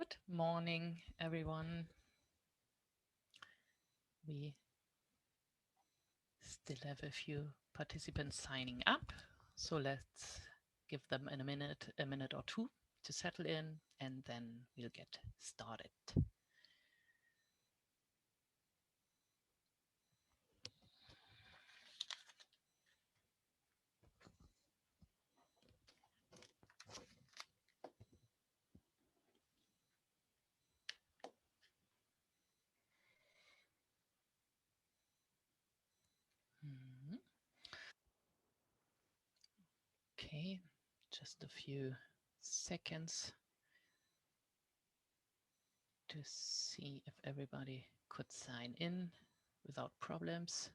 Good morning, everyone. We still have a few participants signing up, so let's give them in a minute or two to settle in, and then we'll get started. Mhm. Okay, just a few seconds to see if everybody could sign in without problems.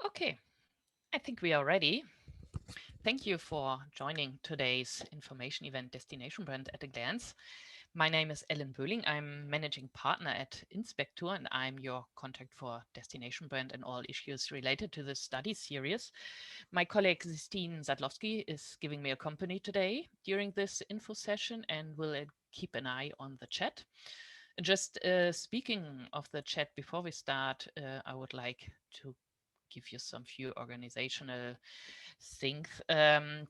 Okay, I think we are ready. Thank you for joining today's information event Destination Brand at a Glance. My name is Ellen Böhling. I'm managing partner at Inspector, and I'm your contact for Destination Brand and all issues related to the study series. My colleague Sistine Zadlowski is giving me a company today during this info session and will keep an eye on the chat. Just speaking of the chat before we start, I would like to give you some few organizational things.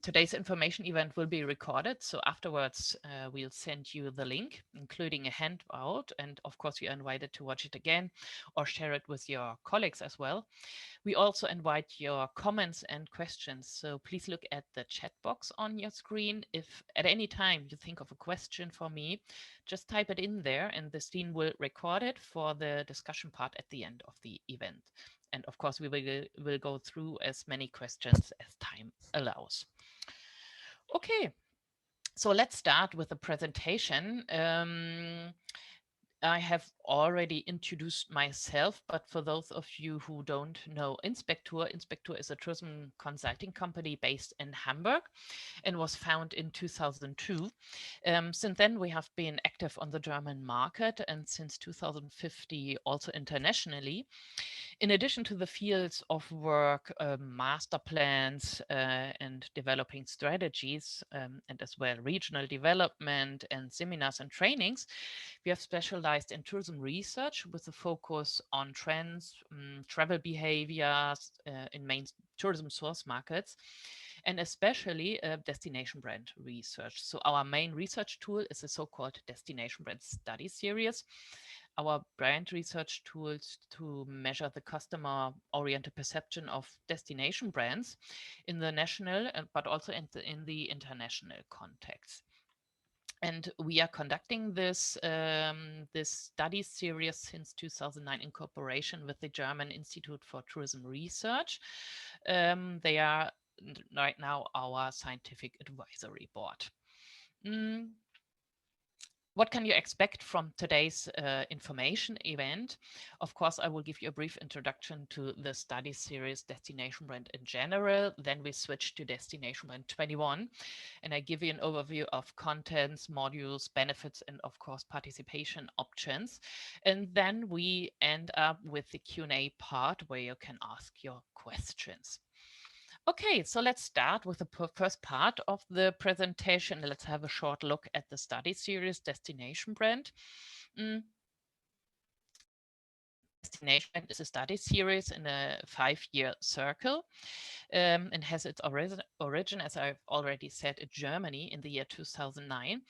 Today's information event will be recorded, so afterwards we'll send you the link, including a handout, and of course you're invited to watch it again or share it with your colleagues as well. We also invite your comments and questions, so please look at the chat box on your screen. If at any time you think of a question for me, just type it in there and the team will record it for the discussion part at the end of the event. And of course, we will go through as many questions as time allows. Okay, so let's start with the presentation. I have already introduced myself, but for those of you who don't know Inspector, Inspector is a tourism consulting company based in Hamburg and was founded in 2002. Since then, we have been active on the German market and since 2050 also internationally. In addition to the fields of work, master plans and developing strategies, and as well regional development and seminars and trainings, we have specialized in tourism research with a focus on trends, travel behaviors in main tourism source markets, and especially destination brand research. So our main research tool is the so-called Destination Brand Study Series, our brand research tools to measure the customer-oriented perception of destination brands in the national, but also in the international context. And we are conducting this study series since 2009 in cooperation with the German Institute for Tourism Research. They are right now our scientific advisory board. What can you expect from today's information event? Of course, I will give you a brief introduction to the study series Destination Brand in general. Then we switch to Destination Brand 21. And I give you an overview of contents, modules, benefits, and of course, participation options. And then we end up with the Q&A part where you can ask your questions. Okay, so let's start with the first part of the presentation. Let's have a short look at the study series Destination Brand. Destination Brand is a study series in a 5-year circle and has its origin, as I've already said, in Germany in the year 2009.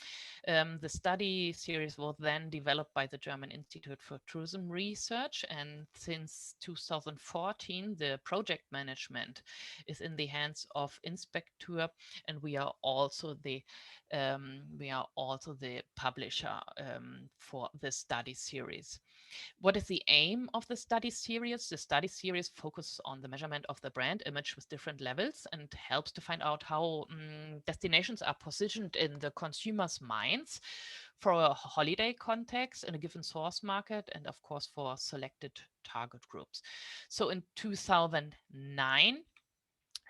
The study series was then developed by the German Institute for Tourism Research, and since 2014, the project management is in the hands of Inspector, and we are also the publisher for the study series. What is the aim of the study series? The study series focuses on the measurement of the brand image with different levels and helps to find out how destinations are positioned in the consumer's minds for a holiday context in a given source market and of course for selected target groups. So in 2009,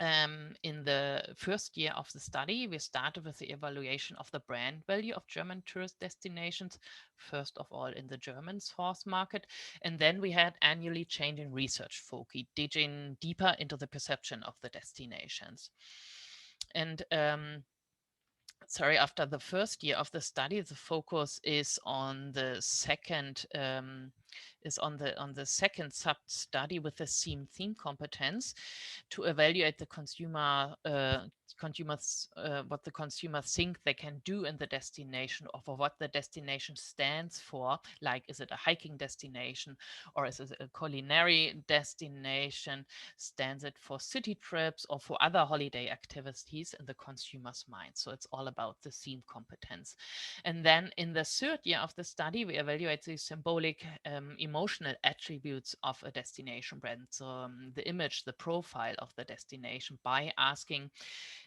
In the first year of the study, we started with the evaluation of the brand value of German tourist destinations, first of all in the German source market. And then we had annually changing research focus, digging deeper into the perception of the destinations. And sorry, after the first year of the study, the focus is on the second sub study with the theme competence to evaluate the consumers what the consumers think they can do in the destination, or for what the destination stands for. Like, is it a hiking destination, or is it a culinary destination? Stands it for city trips or for other holiday activities in the consumer's mind? So it's all about the theme competence. And then in the third year of the study, we evaluate the symbolic emotional attributes of a destination brand. So the image, the profile of the destination, by asking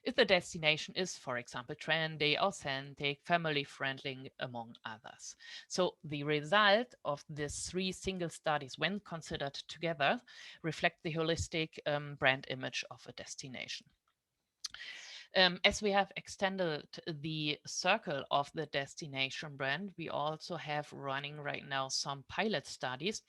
if the destination is, for example, trendy, authentic, family friendly, among others. So the result of these three single studies, when considered together, reflect the holistic brand image of a destination. As we have extended the circle of the destination brand, we also have running right now some pilot studies,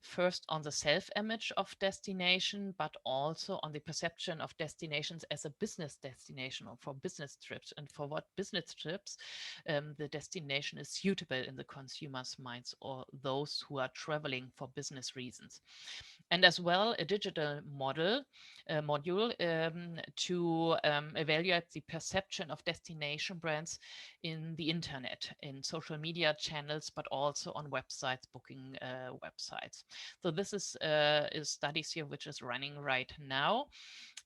first on the self-image of destination, but also on the perception of destinations as a business destination or for business trips, and for what business trips the destination is suitable in the consumer's minds, or those who are traveling for business reasons. And as well a digital module to evaluate the perception of destination brands in the internet, in social media channels, but also on websites, booking websites. So this is a study here which is running right now.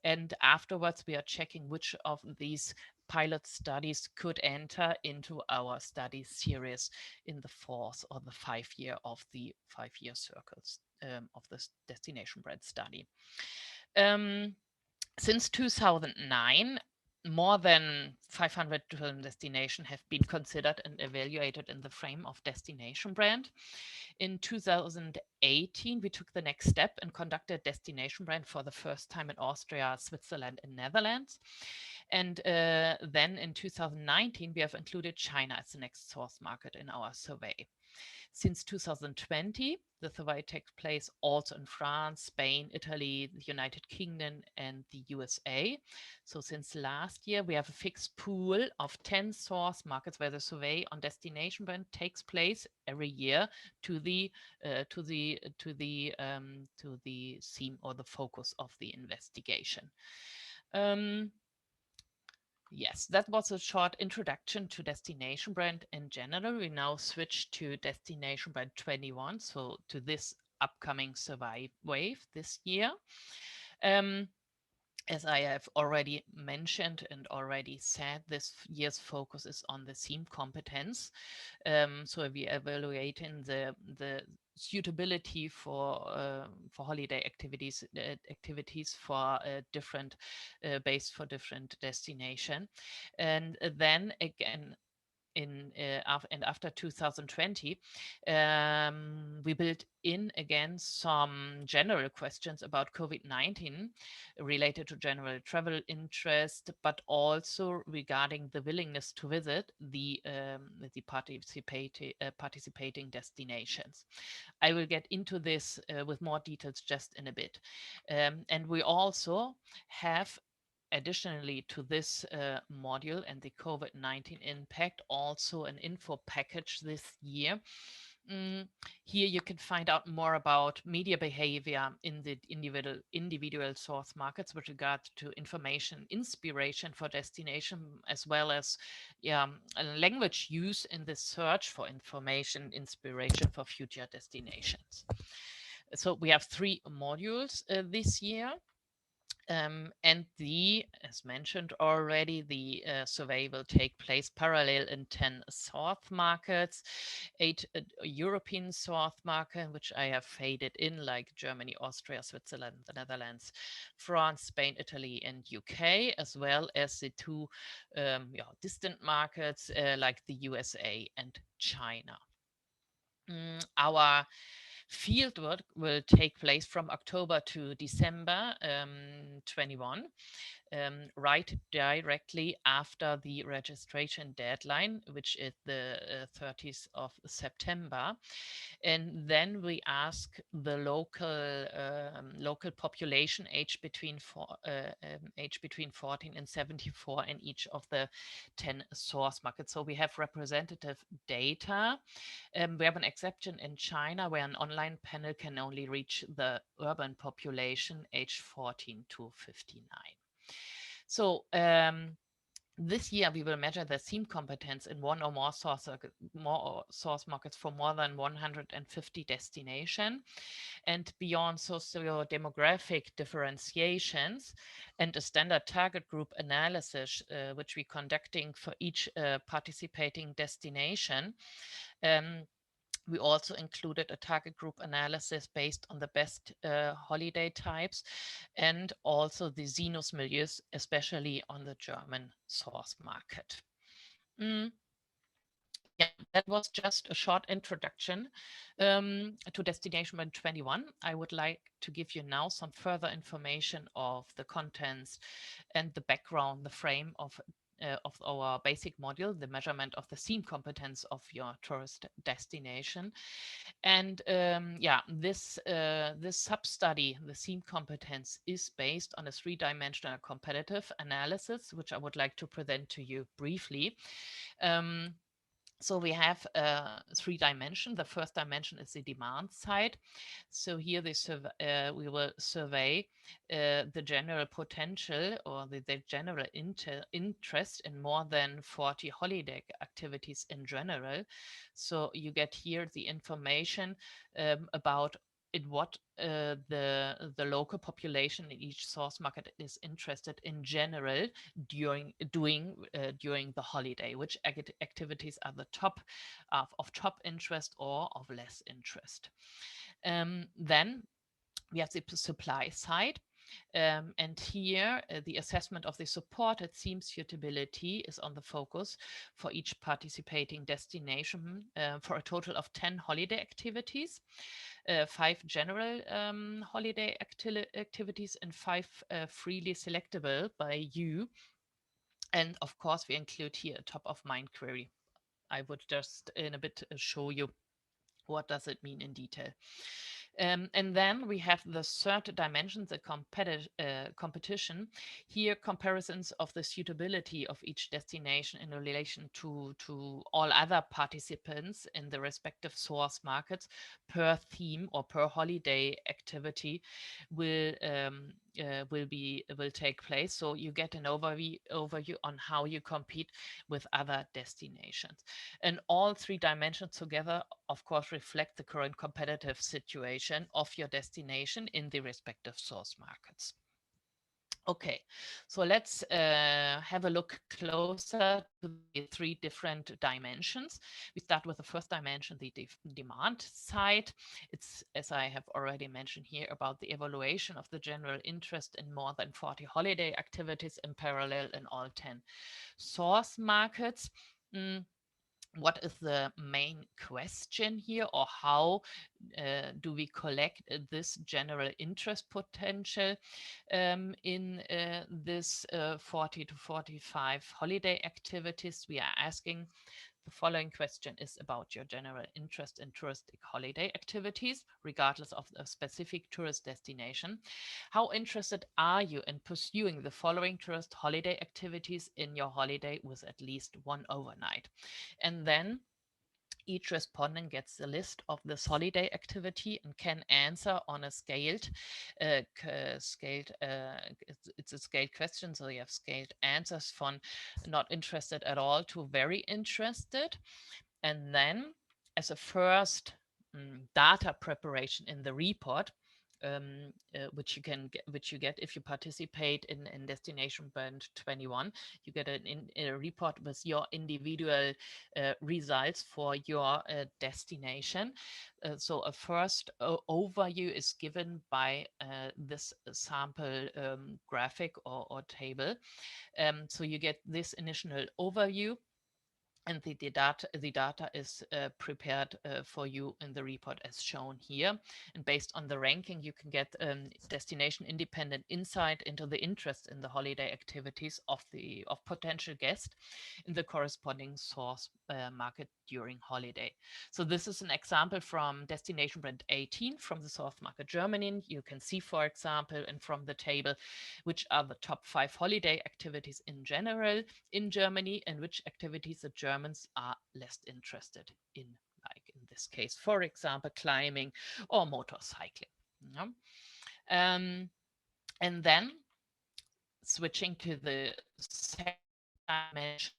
And afterwards, we are checking which of these pilot studies could enter into our study series in the fourth or the 5 year of the 5 year circles of this destination brand study. Since 2009, more than 500 tourism destinations have been considered and evaluated in the frame of destination brand. In 2018, we took the next step and conducted destination brand for the first time in Austria, Switzerland, and Netherlands. And then in 2019, we have included China as the next source market in our survey. Since 2020, the survey takes place also in France, Spain, Italy, the United Kingdom, and the USA. So since last year, we have a fixed pool of 10 source markets where the survey on destination brand takes place every year to the theme or the focus of the investigation. Yes, that was a short introduction to destination brand in general. We now switch to destination brand 21, so to this upcoming survey wave this year. As I have already mentioned and already said, this year's focus is on the theme competence. So we are evaluating the suitability for holiday activities for different based for different destination. And then again, and after 2020, we built in again some general questions about COVID-19 related to general travel interest, but also regarding the willingness to visit the participating destinations. I will get into this with more details just in a bit. And we also have, additionally to this module and the COVID-19 impact, also an info package this year. Here you can find out more about media behavior in the individual source markets with regard to information, inspiration for destination, as well as language use in the search for information, inspiration for future destinations. So we have 3 modules this year. And as mentioned already, the survey will take place parallel in 10 source markets, 8 European source markets, which I have faded in, like Germany, Austria, Switzerland, the Netherlands, France, Spain, Italy, and UK, as well as the 2 distant markets like the USA and China. Our Fieldwork will take place from October to December 21, right directly after the registration deadline, which is the 30th of September. And then we ask the local population age between 14 and 74 in each of the 10 source markets. So we have representative data. We have an exception in China where an online panel can only reach the urban population age 14 to 59. So this year, we will measure the theme competence in one or more source markets for more than 150 destinations. And beyond socio-demographic differentiations and a standard target group analysis, which we're conducting for each participating destination, we also included a target group analysis based on the best holiday types and also the Zenus milieus, especially on the German source market. Yeah, that was just a short introduction to Destination 21. I would like to give you now some further information of the contents and the background, the frame of our basic module, the measurement of the theme competence of your tourist destination. And yeah, this sub-study, the theme competence, is based on a three-dimensional competitive analysis, which I would like to present to you briefly. So we have three dimensions. The first dimension is the demand side. So here we will survey the general potential or the general interest in more than 40 holiday activities in general. So you get here the information about in what the local population in each source market is interested in general during the holiday, which activities are the top of top interest or of less interest. Then we have the supply side. And here, the assessment of the supported theme suitability is on the focus for each participating destination for a total of 10 holiday activities, 5 general holiday activities, and 5 freely selectable by you. And of course, we include here a top-of-mind query. I would just in a bit show you what does it mean in detail. And then we have the third dimension, the competition. Here, comparisons of the suitability of each destination in relation to all other participants in the respective source markets per theme or per holiday activity will take place. So you get an overview on how you compete with other destinations. And all three dimensions together, of course, reflect the current competitive situation of your destination in the respective source markets. Okay, so let's have a look closer to the three different dimensions. We start with the first dimension, the demand side. It's, as I have already mentioned here, about the evaluation of the general interest in more than 40 holiday activities in parallel in all 10 source markets. What is the main question here, or how do we collect this general interest potential in this 40 to 45 holiday activities? We are asking the following question is about your general interest in touristic holiday activities, regardless of the specific tourist destination. How interested are you in pursuing the following tourist holiday activities in your holiday with at least one overnight? And then each respondent gets a list of this holiday activity and can answer on a it's a scaled question, so you have scaled answers from not interested at all to very interested. And then as a first data preparation in the report, which you get if you participate in Destination Band 21. You get a report with your individual results for your destination. So a first overview is given by this sample graphic or table. So you get this initial overview. and the data is prepared for you in the report as shown here. And based on the ranking, you can get destination independent insight into the interest in the holiday activities of potential guests in the corresponding source market during holiday. So this is an example from destination brand 18 from the source market Germany. You can see, for example, and from the table, which are the top 5 holiday activities in general in Germany and which activities the Germans are less interested in, like in this case, for example, climbing or motorcycling. Yeah. And then switching to the second dimension,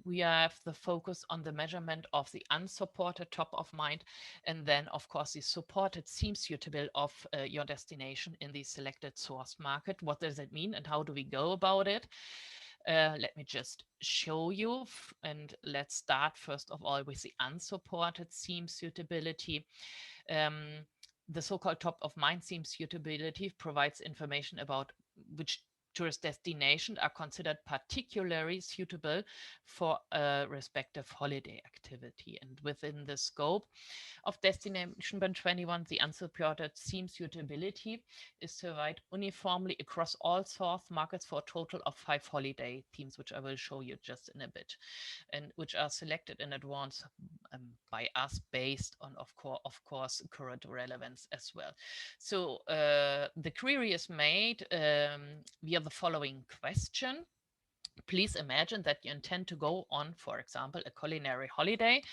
we have the focus on the measurement of the unsupported top of mind, and then of course the supported theme suitable of your destination in the selected source market. What does it mean and how do we go about it? Let me just show you, and let's start first of all with the unsupported theme suitability. The so-called top of mind theme suitability provides information about which tourist destinations are considered particularly suitable for a respective holiday activity. And within the scope of Destination Band 21, the unsupported theme suitability is surveyed uniformly across all source markets for a total of 5 holiday themes, which I will show you just in a bit, and which are selected in advance by us based on, of course, current relevance as well. So the query is made via the following question. Please imagine that you intend to go on, for example, a culinary holiday.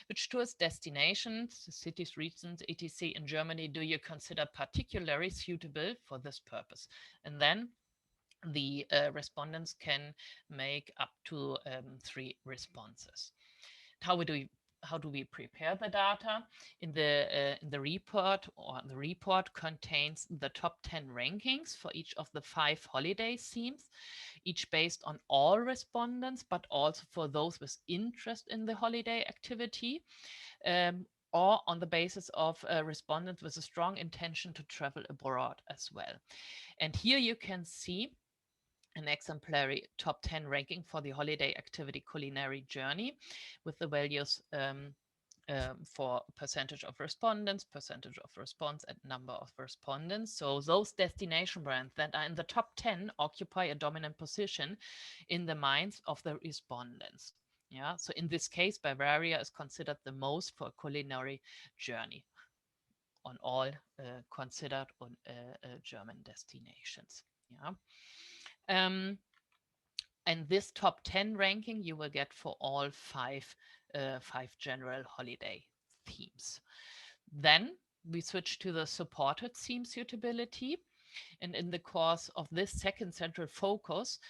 Which tourist destinations, cities, regions, etc. in Germany do you consider particularly suitable for this purpose? And then the respondents can make up to 3 responses. How do we prepare the data? In the report, or the report contains the top 10 rankings for each of the 5 holiday themes, each based on all respondents, but also for those with interest in the holiday activity, or on the basis of respondents with a strong intention to travel abroad as well. And here you can see an exemplary top 10 ranking for the holiday activity culinary journey with the values for percentage of respondents, percentage of response, and number of respondents. So those destination brands that are in the top 10 occupy a dominant position in the minds of the respondents. Yeah, so in this case, Bavaria is considered the most for a culinary journey on all considered on German destinations. Yeah. And this top 10 ranking you will get for all five general holiday themes. Then we switch to the supported theme suitability. And in the course of this second central focus,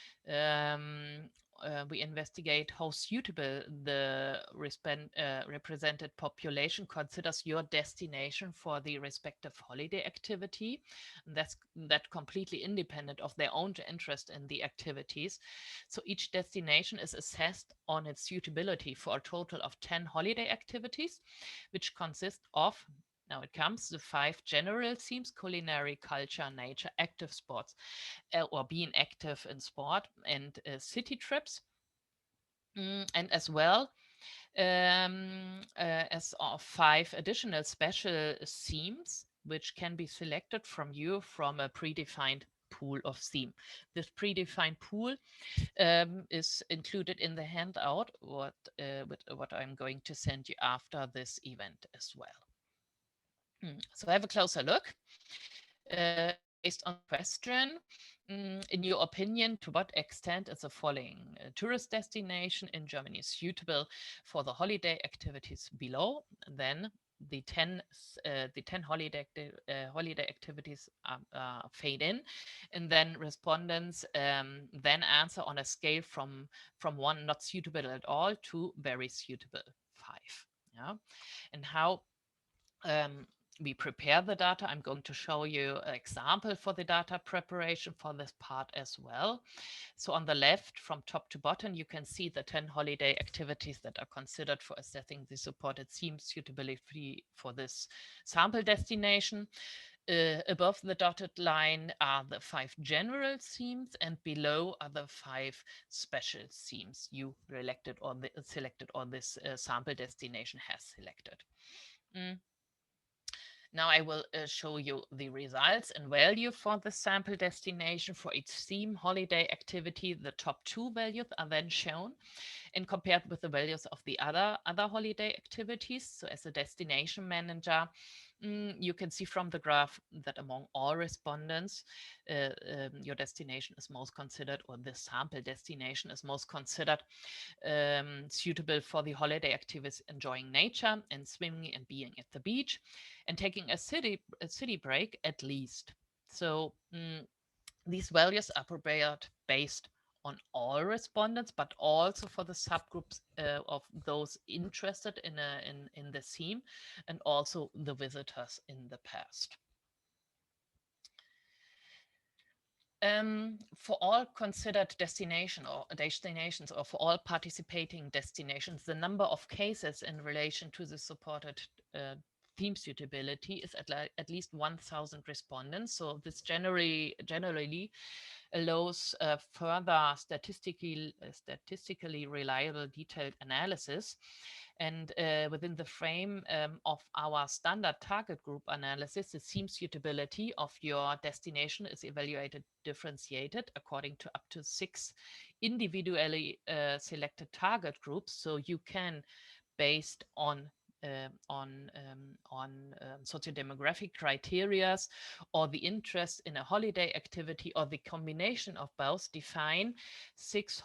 we investigate how suitable the represented population considers your destination for the respective holiday activity. And that completely independent of their own interest in the activities. So each destination is assessed on its suitability for a total of 10 holiday activities, which consist of, now it comes, the 5 general themes: culinary, culture, nature, active sports, or being active in sport, and city trips. And as well as 5 additional special themes, which can be selected from a predefined pool of theme. This predefined pool is included in the handout, what I'm going to send you after this event as well. So have a closer look. Based on the question, in your opinion, to what extent is the following tourist destination in Germany suitable for the holiday activities below? Then the 10 holiday activities fade in, and then respondents then answer on a scale from 1 not suitable at all to very suitable 5. Yeah, and how we prepare the data. I'm going to show you an example for the data preparation for this part as well. So on the left, from top to bottom, you can see the 10 holiday activities that are considered for assessing the supported theme suitability for this sample destination. Above the dotted line are the 5 general themes, and below are the 5 special themes you selected, or this sample destination has selected. Mm. Now I will show you the results and value for the sample destination for each theme holiday activity. The top 2 values are then shown and compared with the values of the other holiday activities. So as a destination manager, you can see from the graph that among all respondents, your destination is most considered, or the sample destination is most considered suitable for the holiday activities, enjoying nature and swimming and being at the beach and taking a city break at least. So these values are prepared based on all respondents, but also for the subgroups of those interested in the theme, and also the visitors in the past. For all considered destinations, or for all participating destinations, the number of cases in relation to the supported uh, theme suitability is at least 1,000 respondents. So this generally allows further statistically reliable detailed analysis. And within the frame of our standard target group analysis, the theme suitability of your destination is evaluated differentiated according to up to 6 individually selected target groups. So you can, based on sociodemographic criteria or the interest in a holiday activity or the combination of both, define 6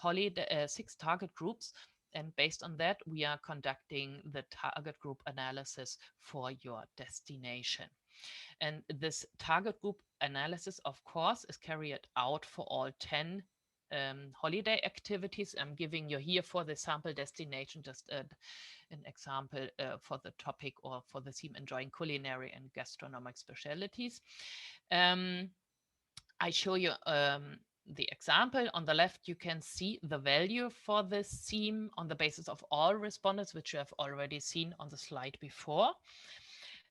target groups, and based on that we are conducting the target group analysis for your destination. And this target group analysis, of course, is carried out for all 10 holiday activities. I'm giving you here for the sample destination just an example for the topic or for the theme, enjoying culinary and gastronomic specialties. I show you the example. On the left, you can see the value for this theme on the basis of all respondents, which you have already seen on the slide before.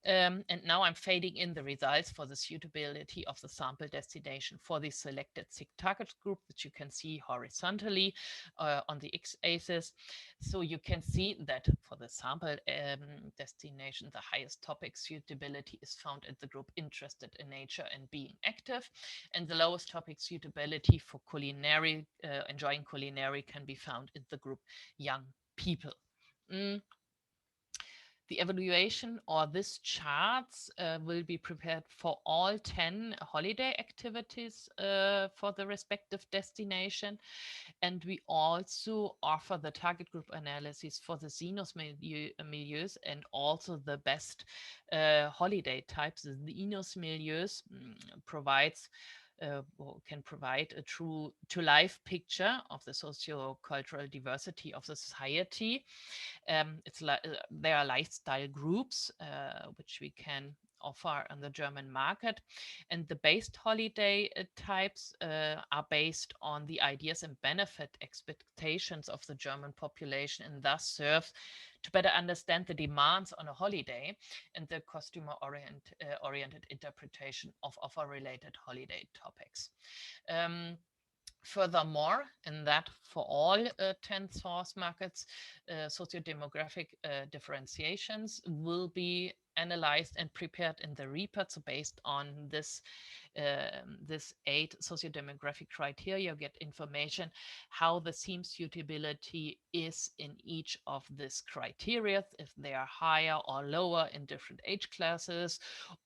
And now I'm fading in the results for the suitability of the sample destination for the selected SIG target group, which you can see horizontally on the x-axis. So you can see that for the sample destination, the highest topic suitability is found in the group interested in nature and being active, and the lowest topic suitability for culinary, enjoying culinary, can be found in the group young people. Mm. The evaluation, or this charts, will be prepared for all 10 holiday activities for the respective destination. And we also offer the target group analysis for the Xenos milieus, and also the best holiday types. The Xenos milieus provides can provide a true to life picture of the socio-cultural diversity of the society. It's like there are lifestyle groups which we can offer on the German market, and the based holiday types are based on the ideas and benefit expectations of the German population, and thus serve to better understand the demands on a holiday and the customer oriented interpretation of offer related holiday topics. Furthermore, in that for all 10 source markets, sociodemographic differentiations will be analyzed and prepared in the report. So based on this 8 sociodemographic criteria, you get information how the theme suitability is in each of these criteria, if they are higher or lower in different age classes,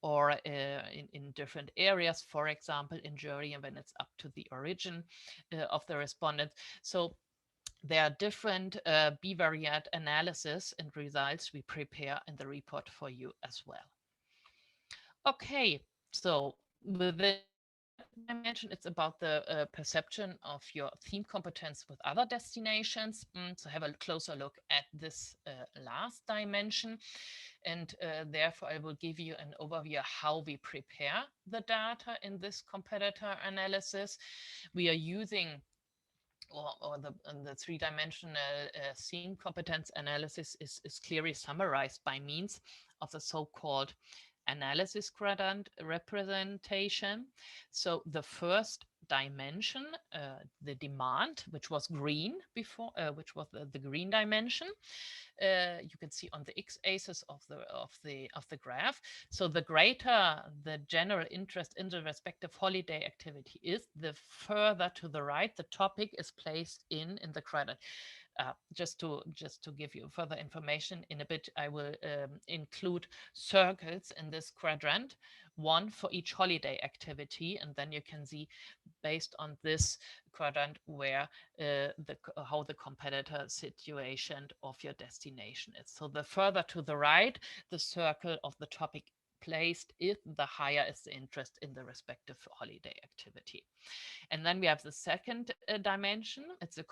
or in different areas, for example, in Germany, when it's up to the origin of the respondent. So there are different bivariate analysis and results we prepare in the report for you as well. Okay, so within the third dimension, it's about the perception of your theme competence with other destinations. So have a closer look at this last dimension. And therefore, I will give you an overview how we prepare the data in this competitor analysis. We are using or the three-dimensional theme competence analysis is clearly summarized by means of the so-called analysis quadrant representation. So the first dimension, the demand, which was green before, which was the green dimension, you can see on the x-axis of the graph. So the greater the general interest in the respective holiday activity is, the further to the right the topic is placed in the quadrant. Just to give you further information, in a bit I will include circles in this quadrant, one for each holiday activity, and then you can see based on this quadrant where how the competitor situation of your destination is. So the further to the right the circle of the topic placed is, the higher is the interest in the respective holiday activity. And then we have the second dimension. It's a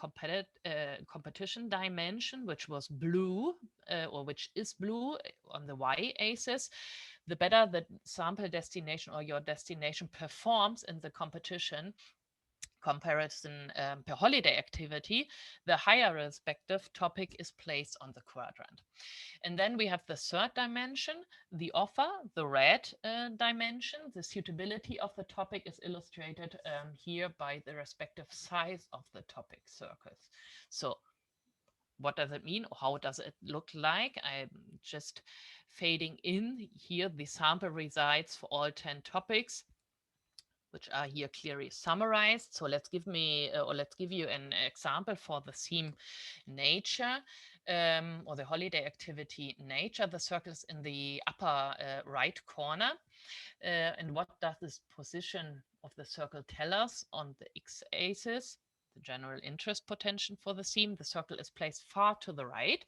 competition dimension, which was blue, or which is blue on the y-axis. The better the sample destination or your destination performs in the competition comparison per holiday activity, the higher respective topic is placed on the quadrant. And then we have the third dimension, the offer, the red dimension. The suitability of the topic is illustrated here by the respective size of the topic circles. So what does it mean? How does it look like? I'm just fading in here the sample results for all 10 topics, which are here clearly summarized. So let's give you an example for the theme nature, or the holiday activity nature. The circle is in the upper right corner. And what does this position of the circle tell us? On the x-axis, the general interest potential for the theme, the circle is placed far to the right,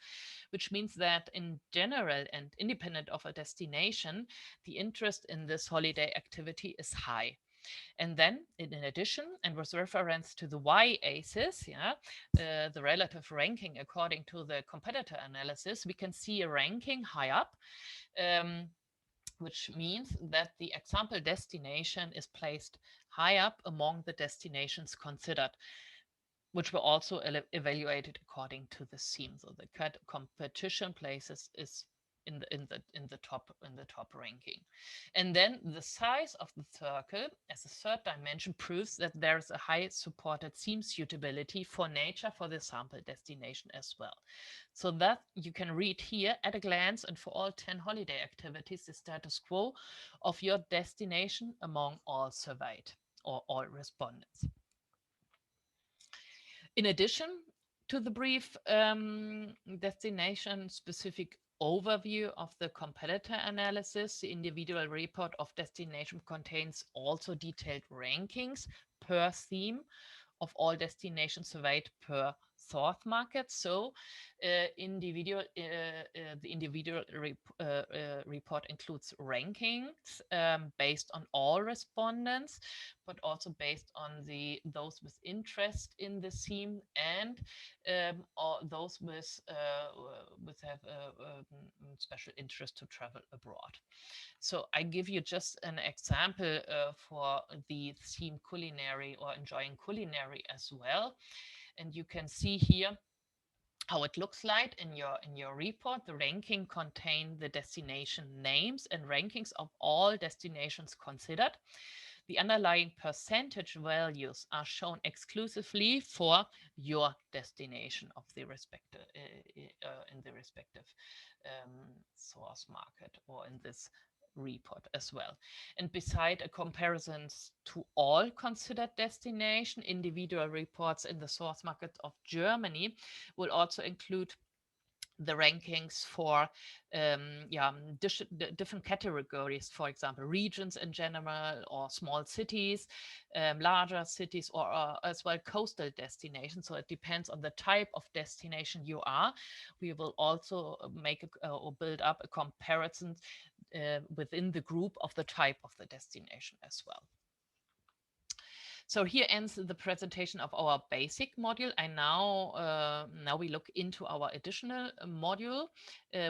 which means that in general and independent of a destination, the interest in this holiday activity is high. And then, in addition, and with reference to the y-axis, the relative ranking according to the competitor analysis, we can see a ranking high up, which means that the example destination is placed high up among the destinations considered, which were also evaluated according to the theme. So the competition places is in the top ranking. And then the size of the circle as a third dimension proves that there is a high supported theme suitability for nature for the sample destination as well. So that you can read here at a glance, and for all 10 holiday activities, the status quo of your destination among all surveyed or all respondents. In addition to the brief destination-specific overview of the competitor analysis, the individual report of destination contains also detailed rankings per theme of all destinations surveyed per source market. So the individual report includes rankings based on all respondents, but also based on those with interest in the theme, and or those with have a special interest to travel abroad. So I give you just an example for the theme culinary or enjoying culinary as well. And you can see here how it looks like in your report. The ranking contain the destination names and rankings of all destinations considered. The underlying percentage values are shown exclusively for your destination of the respective in the respective source market, or in this report as well. And beside a comparisons to all considered destination, individual reports in the source market of Germany will also include the rankings for different categories, for example, regions in general, or small cities, larger cities, or as well coastal destinations. So it depends on the type of destination you are. We will also make or build up a comparison within the group of the type of the destination as well. So here ends the presentation of our basic module. And now we look into our additional module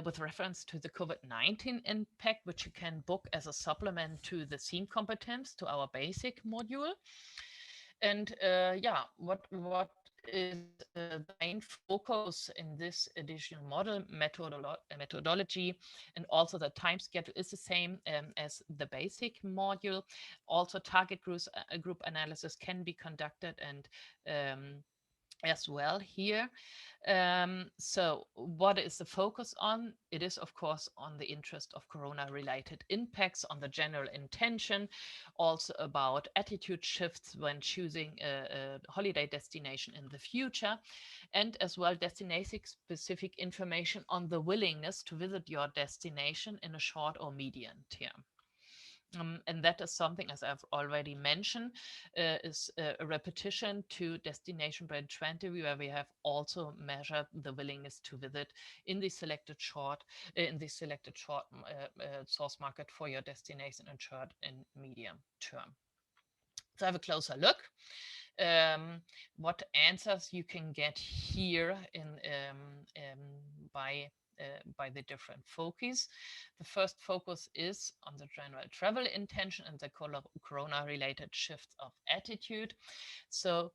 with reference to the COVID-19 impact, which you can book as a supplement to the theme competence to our basic module. And what is the main focus in this additional model methodology, and also the time schedule is the same as the basic module. Also, target group analysis can be conducted and as well here. So what is the focus on? It is, of course, on the interest of corona-related impacts on the general intention, also about attitude shifts when choosing a holiday destination in the future, and as well destination-specific information on the willingness to visit your destination in a short or medium term. And that is something, as I've already mentioned, is a repetition to Destination Brand 20, where we have also measured the willingness to visit in the selected short source market for your destination in short and medium term. So have a closer look. What answers you can get here by the different focus. The first focus is on the general travel intention and the corona-related shifts of attitude. So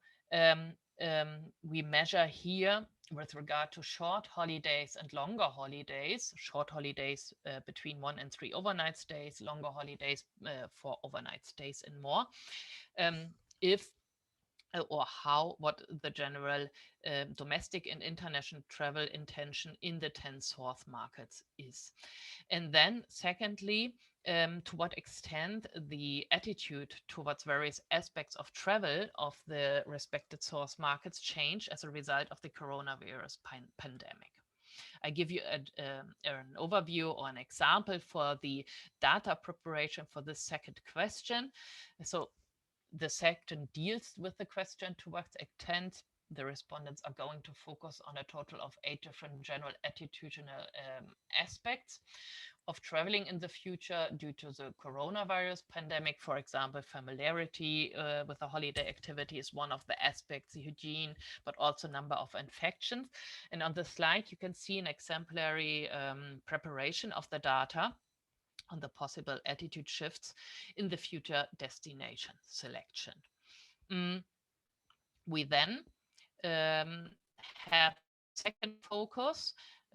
we measure here with regard to short holidays and longer holidays, short holidays between 1 and 3 overnight stays, longer holidays for overnight stays and more. If or how, what the general domestic and international travel intention in the 10 source markets is. And then secondly, to what extent the attitude towards various aspects of travel of the respected source markets change as a result of the coronavirus pandemic. I give you an overview or an example for the data preparation for this second question. So the section deals with the question to what extent the respondents are going to focus on a total of 8 different general attitudinal aspects of traveling in the future due to the coronavirus pandemic. For example, familiarity with a holiday activity is one of the aspects, hygiene, but also number of infections. And on the slide, you can see an exemplary preparation of the data on the possible attitude shifts in the future destination selection. We then have second focus,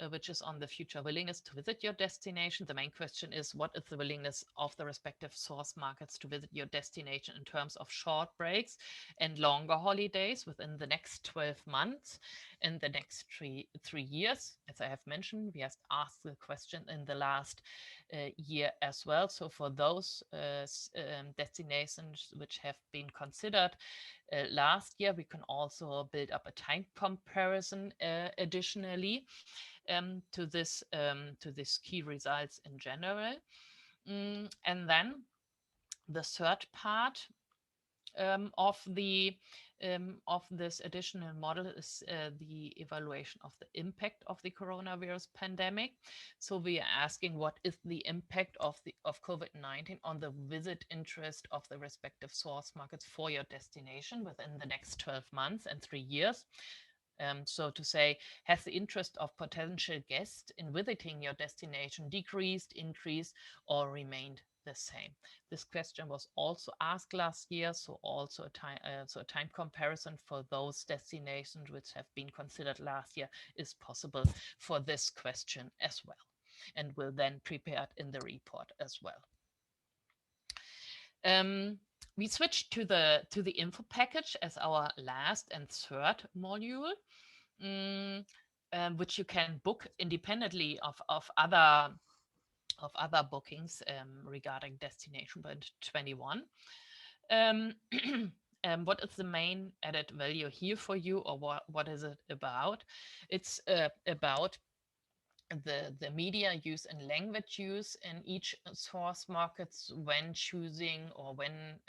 which is on the future willingness to visit your destination. The main question is, what is the willingness of the respective source markets to visit your destination in terms of short breaks and longer holidays within the next 12 months and the next three years? As I have mentioned, we have asked the question in the last year as well. So for those destinations which have been considered last year, we can also build up a time comparison additionally to this key results in general. And then the third part of this additional model is the evaluation of the impact of the coronavirus pandemic. So we are asking, what is the impact of COVID-19 on the visit interest of the respective source markets for your destination within the next 12 months and 3 years? So to say, has the interest of potential guests in visiting your destination decreased, increased, or remained the same? This question was also asked last year, so also a time comparison for those destinations which have been considered last year is possible for this question as well, and will then prepared in the report as well. We switched to the info package as our last and third module, which you can book independently of other bookings regarding Destination Brand 21. What is the main added value here for you, or what is it about? It's about the media use and language use in each source markets when choosing or when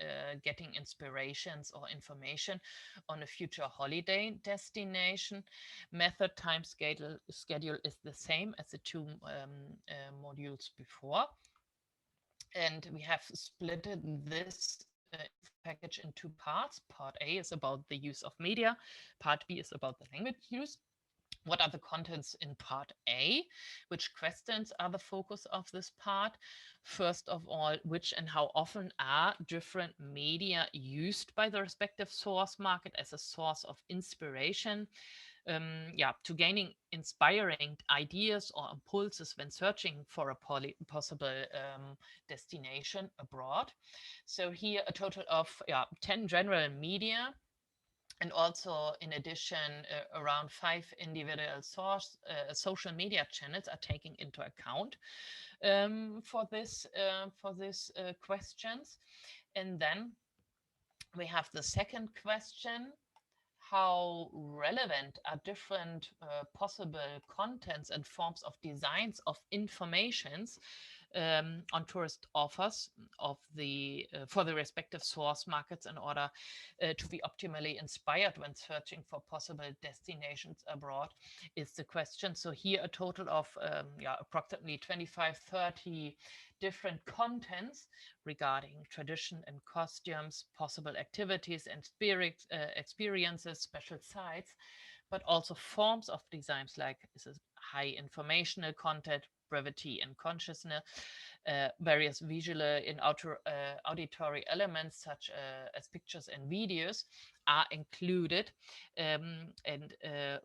getting inspirations or information on a future holiday destination. Method time schedule is the same as the two modules before. And we have split this package in two parts. Part A is about the use of media. Part B is about the language use. What are the contents in part A? Which questions are the focus of this part? First of all, which and how often are different media used by the respective source market as a source of inspiration? Yeah, to gaining inspiring ideas or impulses when searching for a possible destination abroad. So here a total of 10 general media, and also in addition around 5 individual social media channels are taken into account for this questions. And then we have the second question: how relevant are different possible contents and forms of designs of informations on tourist offers of the for the respective source markets in order to be optimally inspired when searching for possible destinations abroad, is the question. So here a total of approximately 25-30 different contents regarding tradition and costumes, possible activities and experiences, special sites, but also forms of designs like this is high informational content, brevity and consciousness, various visual and auditory elements such as pictures and videos are included and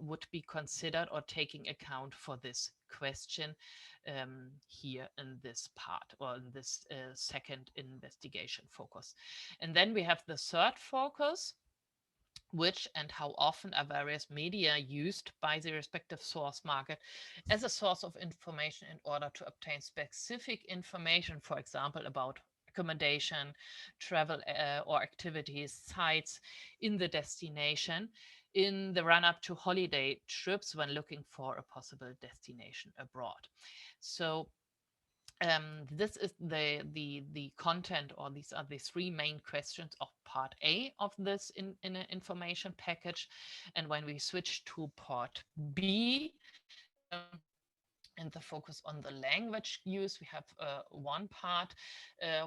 would be considered or taking account for this question here in this part or in this second investigation focus. And then we have the third focus: which and how often are various media used by the respective source market as a source of information in order to obtain specific information, for example, about accommodation, travel or activities, sites in the destination in the run up to holiday trips when looking for a possible destination abroad. So this is the content, or these are the three main questions of part A of this in an information package. And when we switch to part B, and the focus on the language use, we have one part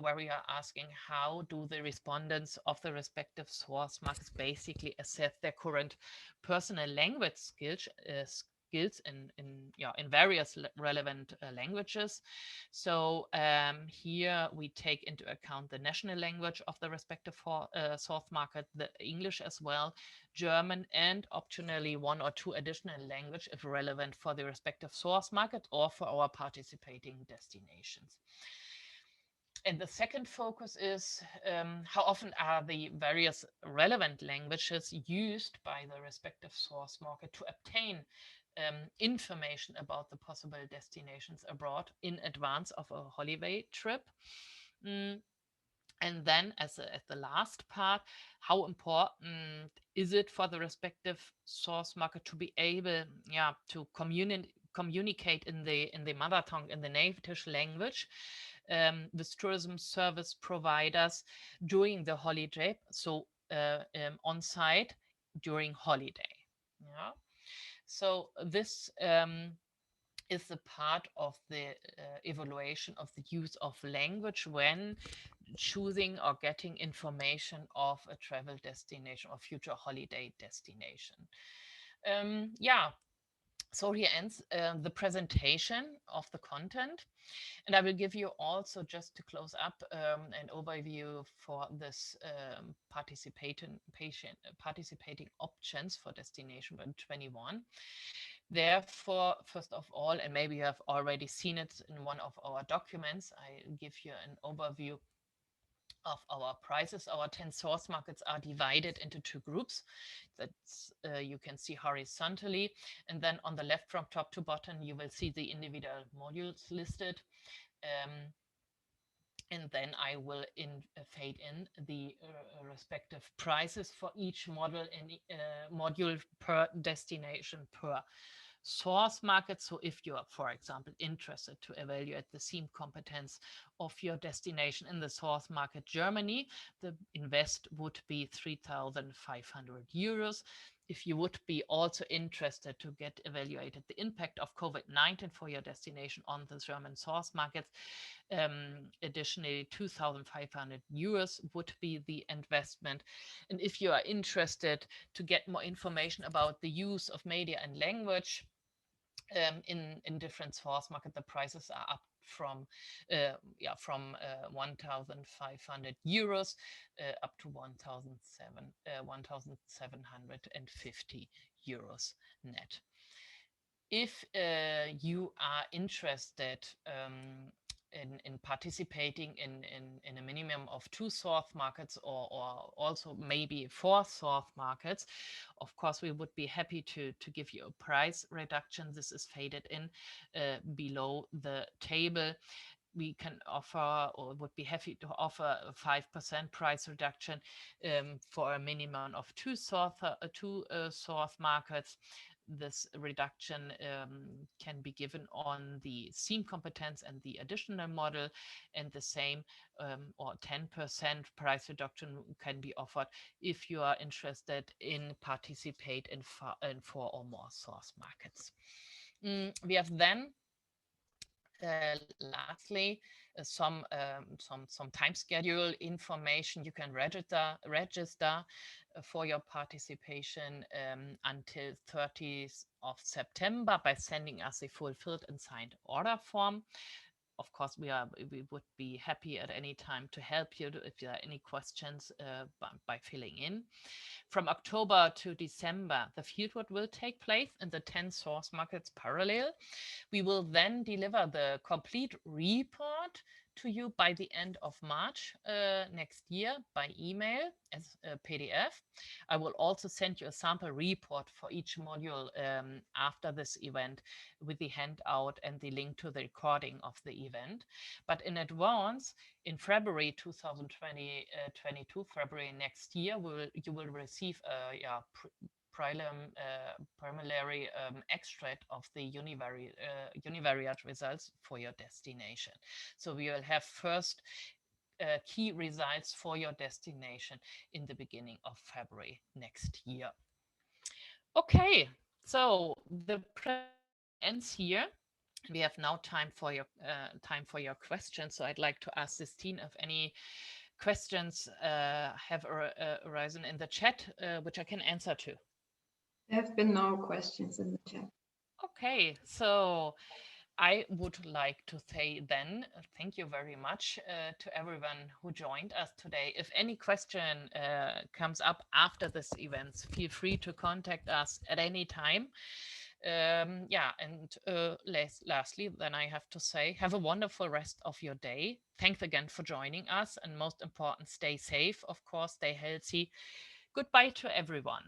where we are asking how do the respondents of the respective source markets basically assess their current personal language skills in various relevant languages. So here we take into account the national language of the respective source market, the English as well, German, and optionally one or two additional language if relevant for the respective source market or for our participating destinations. And the second focus is how often are the various relevant languages used by the respective source market to obtain information about the possible destinations abroad in advance of a holiday trip. And then as the last part, how important is it for the respective source market to be able to communicate in the mother tongue, in the native language, with tourism service providers during the holiday, so on site during holiday. Yeah. So this is the part of the evaluation of the use of language when choosing or getting information of a travel destination or future holiday destination. Yeah, so here ends the presentation of the content. And I will give you also, just to close up, an overview for this participating options for Destination 21. Therefore, first of all, and maybe you have already seen it in one of our documents, I give you an overview of our prices. Our 10 source markets are divided into two groups that you can see horizontally. And then on the left from top to bottom, you will see the individual modules listed. And then I will fade in the respective prices for each model and module per destination per source market. So if you are, for example, interested to evaluate the theme competence of your destination in the source market Germany, the invest would be 3,500 euros. if you would be also interested to get evaluated the impact of COVID-19 for your destination on the German source markets, additionally 2,500 euros would be the investment. And if you are interested to get more information about the use of media and language, in different source market, the prices are up from 1,500 euros up to 1,750 euros net. If you are interested in participating in a minimum of 2 source markets, or also maybe 4 source markets, of course we would be happy to give you a price reduction. This is faded in below the table. We can offer, or would be happy to offer, a 5% price reduction for a minimum of two source markets. This reduction can be given on the theme competence and the additional model, and the same or 10% price reduction can be offered if you are interested in participate in 4 or more source markets. We have then lastly some time schedule information. You can register for your participation until 30th of September by sending us a fulfilled and signed order form. Of course, we would be happy at any time to help you if there are any questions by filling in. From October to December, the fieldwork will take place in the 10 source markets parallel. We will then deliver the complete report to you by the end of March next year by email as a PDF. I will also send you a sample report for each module after this event with the handout and the link to the recording of the event. But in advance, in February 2022, February next year, you will receive a preliminary extract of the univariate results for your destination. So we will have first key results for your destination in the beginning of February next year. Okay, so the presentation ends here. We have now time for your questions. So I'd like to ask Sistine if any questions have arisen in the chat, which I can answer to. There have been no questions in the chat. Okay, so I would like to say then, thank you very much to everyone who joined us today. If any question comes up after this event, feel free to contact us at any time. Lastly, then I have to say, have a wonderful rest of your day. Thanks again for joining us, and most important, stay safe, of course, stay healthy. Goodbye to everyone.